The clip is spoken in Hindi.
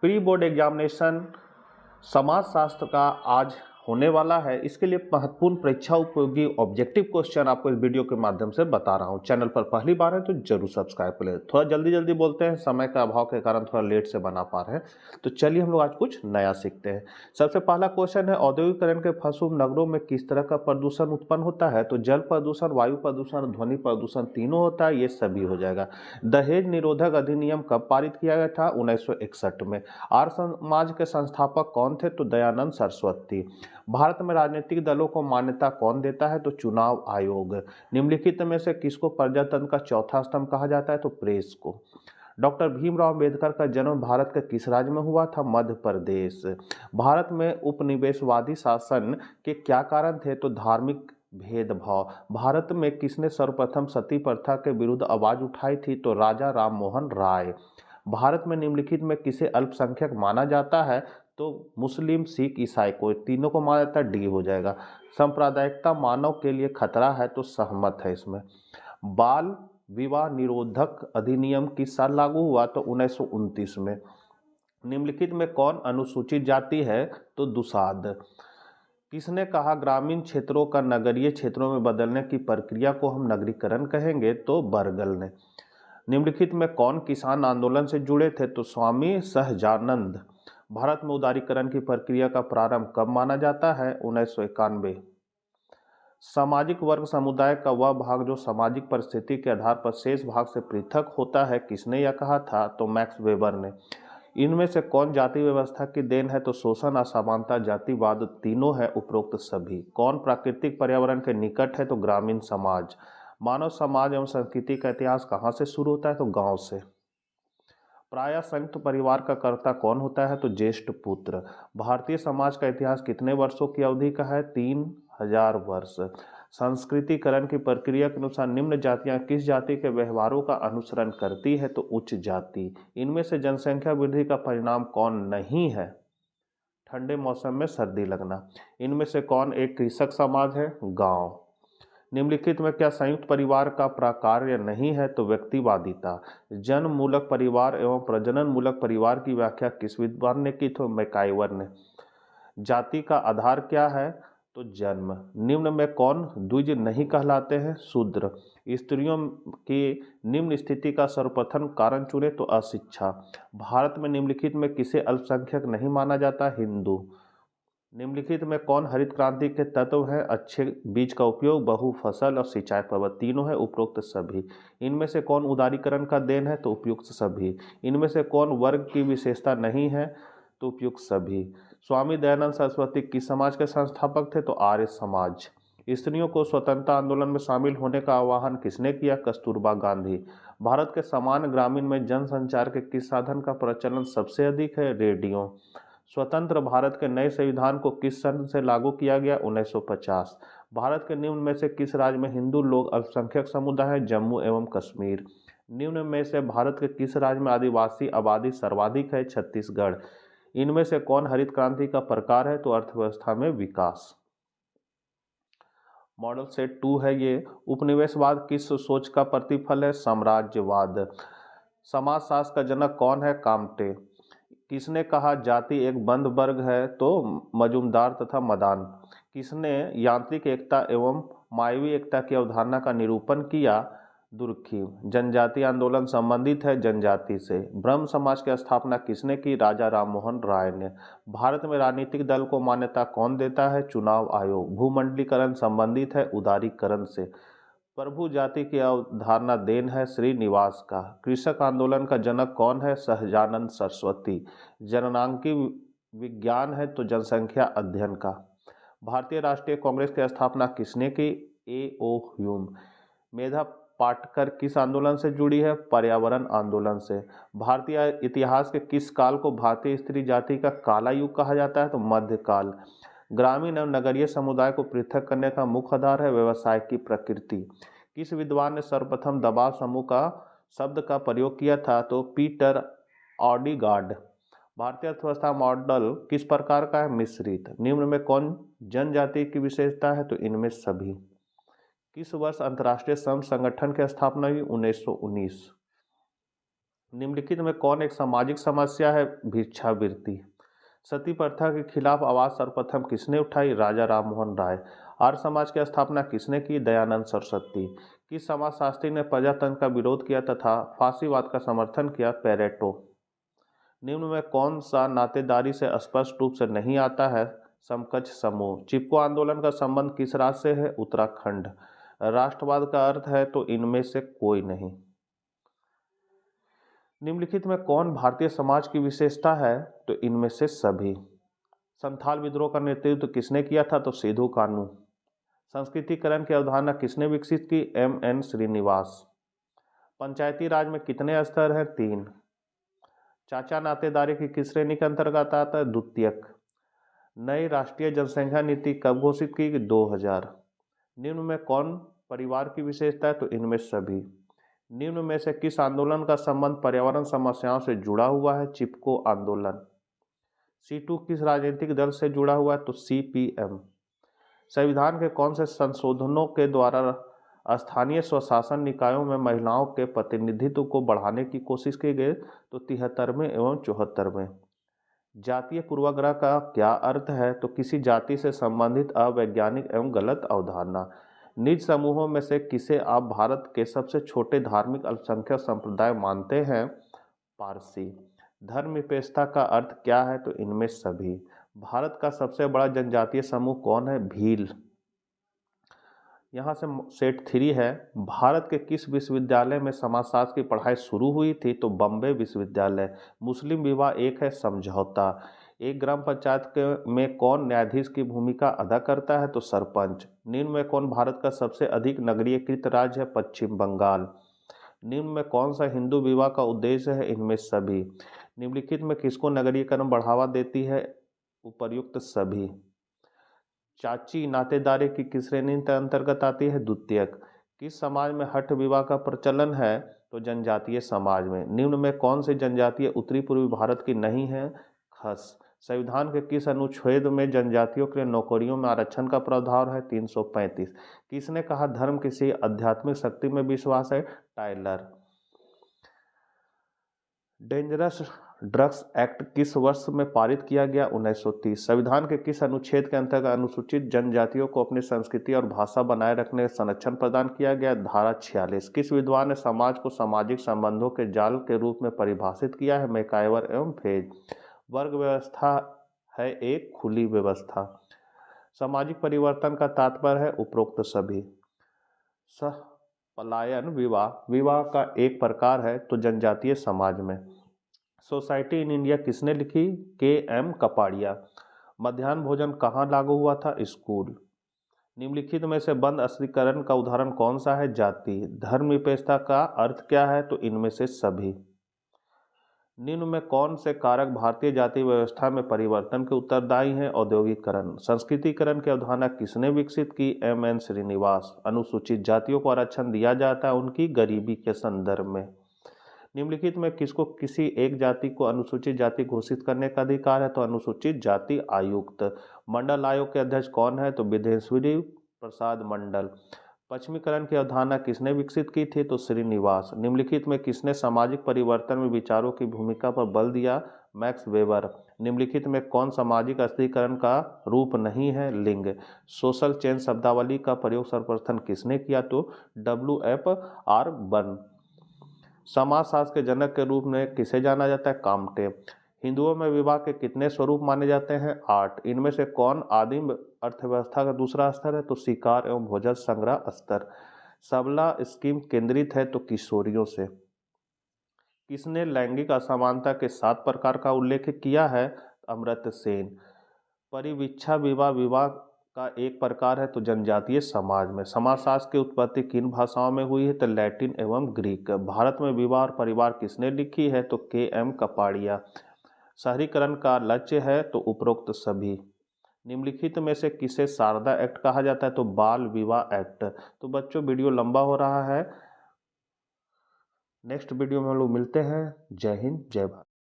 प्री बोर्ड एग्जामिनेशन समाज शास्त्र का आज होने वाला है। इसके लिए महत्वपूर्ण परीक्षा उपयोगी ऑब्जेक्टिव क्वेश्चन आपको इस वीडियो के माध्यम से बता रहा हूं। चैनल पर पहली बार है तो जरूर सब्सक्राइब कर ले। थोड़ा जल्दी जल्दी बोलते हैं, समय का अभाव के कारण थोड़ा लेट से बना पा रहे हैं। तो चलिए हम लोग आज कुछ नया सीखते हैं। सबसे पहला क्वेश्चन है, औद्योगिकरण के फलस्वरूप नगरों में किस तरह का प्रदूषण उत्पन्न होता है? तो जल प्रदूषण, वायु प्रदूषण, ध्वनि प्रदूषण तीनों होता है, ये सभी हो जाएगा। दहेज निरोधक अधिनियम कब पारित किया गया था? 1961 में। आर्य समाज के संस्थापक कौन थे? तो दयानंद सरस्वती। भारत में राजनीतिक दलों को मान्यता कौन देता है? तो चुनाव आयोग। निम्नलिखित में से किसको प्रजातंत्र का चौथा स्तंभ कहा जाता है? तो प्रेस को। डॉक्टर भीमराव अंबेडकर का जन्म भारत के किस राज्य में हुआ था? मध्य प्रदेश। भारत में उपनिवेशवादी शासन के क्या कारण थे? तो धार्मिक भेदभाव। भारत में किसने सर्वप्रथम सती प्रथा के विरुद्ध आवाज उठाई थी? तो राजा राम मोहन राय। भारत में निम्नलिखित में किसे अल्पसंख्यक माना जाता है? तो मुस्लिम, सिख, ईसाई को। तीनों को माना जाता है, डी हो जाएगा। सांप्रदायिकता मानव के लिए खतरा है? तो सहमत है इसमें। बाल विवाह निरोधक अधिनियम किस साल लागू हुआ? तो 1929 में। निम्नलिखित में कौन अनुसूचित जाति है? तो दुसाध। किसने कहा ग्रामीण क्षेत्रों का नगरीय क्षेत्रों में बदलने की प्रक्रिया को हम नगरीकरण कहेंगे? तो बर्गल ने। निम्नलिखित में कौन किसान आंदोलन से जुड़े थे? तो स्वामी सहजानंद। भारत में उदारीकरण की प्रक्रिया का प्रारंभ कब माना जाता है? 1991। सामाजिक वर्ग समुदाय का वह भाग जो सामाजिक परिस्थिति के आधार पर शेष भाग से पृथक होता है, किसने यह कहा था? तो मैक्स वेबर ने। इनमें से कौन जाति व्यवस्था की देन है? तो शोषण, असमानता, जातिवाद तीनों है उपरोक्त सभी। कौन प्राकृतिक पर्यावरण के निकट है? तो ग्रामीण समाज। मानव समाज एवं संस्कृति का इतिहास कहाँ से शुरू होता है? तो गांव से। प्रायः संयुक्त परिवार का कर्ता कौन होता है? तो ज्येष्ठ पुत्र। भारतीय समाज का इतिहास कितने वर्षों की अवधि का है? 3000 वर्ष। संस्कृतिकरण की प्रक्रिया के अनुसार निम्न जातियां किस जाति के व्यवहारों का अनुसरण करती है? तो उच्च जाति। इनमें से जनसंख्या वृद्धि का परिणाम कौन नहीं है? ठंडे मौसम में सर्दी लगना। इनमें से कौन एक कृषक समाज है? गांव। निम्नलिखित में क्या संयुक्त परिवार का प्रकार्य नहीं है? तो व्यक्तिवादिता। जन्म मूलक परिवार एवं प्रजनन मूलक परिवार की व्याख्या किस विद्वान ने की? तो मैकाइवर ने। जाति का आधार क्या है? तो जन्म। निम्न में कौन द्विज नहीं कहलाते हैं? शूद्र। स्त्रियों की निम्न स्थिति का सर्वप्रथम कारण चुने? तो अशिक्षा। भारत में निम्नलिखित में किसे अल्पसंख्यक नहीं माना जाता? हिंदू। निम्नलिखित में कौन हरित क्रांति के तत्व हैं? अच्छे बीज का उपयोग, बहु फसल और सिंचाई पर्वत तीनों है उपरोक्त सभी। इनमें से कौन उदारीकरण का देन है? तो उपयुक्त सभी। इनमें से कौन वर्ग की विशेषता नहीं है? तो उपयुक्त सभी। स्वामी दयानंद सरस्वती किस समाज के संस्थापक थे? तो आर्य समाज। स्त्रियों को स्वतंत्रता आंदोलन में शामिल होने का आह्वान किसने किया? कस्तूरबा गांधी। भारत के समान ग्रामीण में जनसंचार के किस साधन का प्रचलन सबसे अधिक है? रेडियो। स्वतंत्र भारत के नए संविधान को किस सन से लागू किया गया? 1950। भारत के निम्न में से किस राज्य में हिंदू लोग अल्पसंख्यक समुदाय है? जम्मू एवं कश्मीर। निम्न में से भारत के किस राज्य में आदिवासी आबादी सर्वाधिक है? छत्तीसगढ़। इनमें से कौन हरित क्रांति का प्रकार है? तो अर्थव्यवस्था में विकास। मॉडल सेट 2 है ये। उपनिवेशवाद किस सोच का प्रतिफल है? साम्राज्यवाद। समाजशास्त्र का जनक कौन है? काम्टे। किसने कहा जाति एक बंद वर्ग है? तो मजूमदार तथा मदान। किसने यांत्रिक एकता एवं मानवीय एकता की अवधारणा का निरूपण किया? दुर्खी। जनजाति आंदोलन संबंधित है जनजाति से। ब्रह्म समाज की स्थापना किसने की? राजा राममोहन राय ने। भारत में राजनीतिक दल को मान्यता कौन देता है? चुनाव आयोग। भूमंडलीकरण संबंधित है उदारीकरण से। प्रभु जाति की अवधारणा देन है श्रीनिवास का। कृषक आंदोलन का जनक कौन है? सहजानंद सरस्वती। जननांकी विज्ञान है तो जनसंख्या अध्ययन का। भारतीय राष्ट्रीय कांग्रेस की स्थापना किसने की? ए ओ ह्यूम। मेधा पाटकर किस आंदोलन से जुड़ी है? पर्यावरण आंदोलन से। भारतीय इतिहास के किस काल को भारतीय स्त्री जाति का काला युग कहा जाता है? तो मध्यकाल। ग्रामीण एवं नगरीय समुदाय को पृथक करने का मुख्य आधार है व्यवसाय की प्रकृति। किस विद्वान ने सर्वप्रथम दबाव समूह का शब्द का प्रयोग किया था? तो पीटर ऑडिगार्ड। भारतीय अर्थव्यवस्था मॉडल किस प्रकार का है? मिश्रित। निम्न में कौन जनजाति की विशेषता है? तो इनमें सभी। किस वर्ष अंतर्राष्ट्रीय श्रम संगठन की स्थापना हुई? 1919। निम्नलिखित में कौन एक सामाजिक समस्या है? भिक्षावृत्ति। सती प्रथा के खिलाफ आवाज सर्वप्रथम किसने उठाई? राजा राममोहन राय। आर्य समाज की स्थापना किसने की? दयानंद सरस्वती। किस समाजशास्त्री ने प्रजातंत्र का विरोध किया तथा फांसीवाद का समर्थन किया? पेरेटो। निम्न में कौन सा नातेदारी से स्पष्ट रूप से नहीं आता है? समकक्ष समूह। चिपको आंदोलन का संबंध किस राज्य से है? उत्तराखंड। राष्ट्रवाद का अर्थ है तो इनमें से कोई नहीं। निम्नलिखित में कौन भारतीय समाज की विशेषता है? तो इनमें से सभी। संथाल विद्रोह का नेतृत्व किसने किया था? तो सिद्धू कान्हू। संस्कृतिकरण की अवधारणा किसने विकसित की? M.N. श्रीनिवास। पंचायती राज में कितने स्तर हैं? 3। चाचा नातेदारी की किस श्रेणी के अंतर्गत आता है? द्वितीयक। नई राष्ट्रीय जनसंख्या नीति कब घोषित की? 2000। निम्न में कौन परिवार की विशेषता है? तो इनमें सभी। निम्न में से किस आंदोलन का संबंध पर्यावरण समस्याओं से जुड़ा हुआ है? चिपको आंदोलन। C2 किस राजनीतिक दल से जुड़ा हुआ है? तो CPM। संविधान के कौन से संशोधनों के द्वारा स्थानीय स्वशासन निकायों में महिलाओं के प्रतिनिधित्व को बढ़ाने की कोशिश की गई? तो 73वें एवं 74वें। जातीय पूर्वाग्रह का क्या अर्थ है? तो किसी जाति से संबंधित अवैज्ञानिक एवं गलत अवधारणा। निज समूहों में से किसे आप भारत के सबसे छोटे धार्मिक अल्पसंख्यक संप्रदाय मानते हैं? पारसी। धर्मनिरपेक्षता का अर्थ क्या है? तो इनमें सभी। भारत का सबसे बड़ा जनजातीय समूह कौन है? भील। यहाँ से सेट 3 है। भारत के किस विश्वविद्यालय में समाजशास्त्र की पढ़ाई शुरू हुई थी? तो बम्बे विश्वविद्यालय। मुस्लिम विवाह एक है समझौता। एक ग्राम पंचायत में कौन न्यायाधीश की भूमिका अदा करता है? तो सरपंच। निम्न में कौन भारत का सबसे अधिक नगरीयकृत राज्य है? पश्चिम बंगाल। निम्न में कौन सा हिंदू विवाह का उद्देश्य है? इनमें सभी। निम्नलिखित में किसको नगरीकरण बढ़ावा देती है? उपर्युक्त सभी। चाची नातेदारी की किस श्रेणी के अंतर्गत आती है? द्वितीयक। किस समाज में हठ विवाह का प्रचलन है? तो जनजातीय समाज में। निम्न में कौन सी जनजातीय उत्तरी पूर्वी भारत की नहीं है? खस। संविधान के किस अनुच्छेद में जनजातियों के लिए नौकरियों में आरक्षण का प्रावधान है? 335। किसने कहा धर्म किसी आध्यात्मिक शक्ति में विश्वास है? टायलर। डेंजरस ड्रग्स एक्ट किस वर्ष में पारित किया गया? 1930। संविधान के किस अनुच्छेद के अंतर्गत अनुसूचित जनजातियों को अपनी संस्कृति और भाषा बनाए रखने का संरक्षण प्रदान किया गया? धारा 46। किस विद्वान ने समाज को सामाजिक संबंधों के जाल के रूप में परिभाषित किया है? मैकाइवर एवं फेज। वर्ग व्यवस्था है एक खुली व्यवस्था। सामाजिक परिवर्तन का तात्पर्य है उपरोक्त सभी। पलायन विवाह का एक प्रकार है तो जनजातीय समाज में। सोसाइटी इन इंडिया किसने लिखी? K.M. कपाड़िया। मध्याह्न भोजन कहाँ लागू हुआ था? स्कूल। निम्नलिखित में से बंद अस्त्रीकरण का उदाहरण कौन सा है? जाति। धर्मनिरपेक्षता का अर्थ क्या है? तो इनमें से सभी। निम्न में कौन से कारक भारतीय जाति व्यवस्था में परिवर्तन के उत्तरदायी हैं? औद्योगिकरण। संस्कृतिकरण की अवधारणा किसने विकसित की? M.N. श्रीनिवास। अनुसूचित जातियों को आरक्षण दिया जाता है उनकी गरीबी के संदर्भ में। निम्नलिखित में किसको किसी एक जाति को अनुसूचित जाति घोषित करने का अधिकार है? तो अनुसूचित जाति आयुक्त। मंडल आयोग के अध्यक्ष कौन है? तो विदेश्वरी प्रसाद मंडल। पश्चिमीकरण की अवधारणा किसने विकसित की थी? तो श्रीनिवास। निम्नलिखित में किसने सामाजिक परिवर्तन में विचारों की भूमिका पर बल दिया? Max weber. निम्नलिखित में कौन सामाजिक अस्त्रीकरण का रूप नहीं है? लिंग। सोशल चेंज शब्दावली का प्रयोग सर्वप्रथम किसने किया? तो W.F.R. बर्न। समाजशास्त्र के जनक के रूप में किसे जाना जाता है? काम्टे। हिंदुओं में विवाह के कितने स्वरूप माने जाते हैं? 8। इनमें से कौन आदिम अर्थव्यवस्था का दूसरा स्तर है? तो शिकार एवं भोजन संग्रह स्तर। सबला स्कीम केंद्रित है तो किशोरियों से। किसने लैंगिक असमानता के 7 प्रकार का उल्लेख किया है? अमर्त्य सेन। परिवीक्षा विवाह का एक प्रकार है तो जनजातीय समाज में। समाजशास्त्र की उत्पत्ति किन भाषाओं में हुई है? तो लैटिन एवं ग्रीक। भारत में विवाह और परिवार किसने लिखी है? तो K.M. कपाड़िया। शहरीकरण का लक्ष्य है तो उपरोक्त सभी। निम्नलिखित में से किसे शारदा एक्ट कहा जाता है? तो बाल विवाह एक्ट। तो बच्चों वीडियो लंबा हो रहा है, नेक्स्ट वीडियो में हम लोग मिलते हैं। जय हिंद, जय भारत।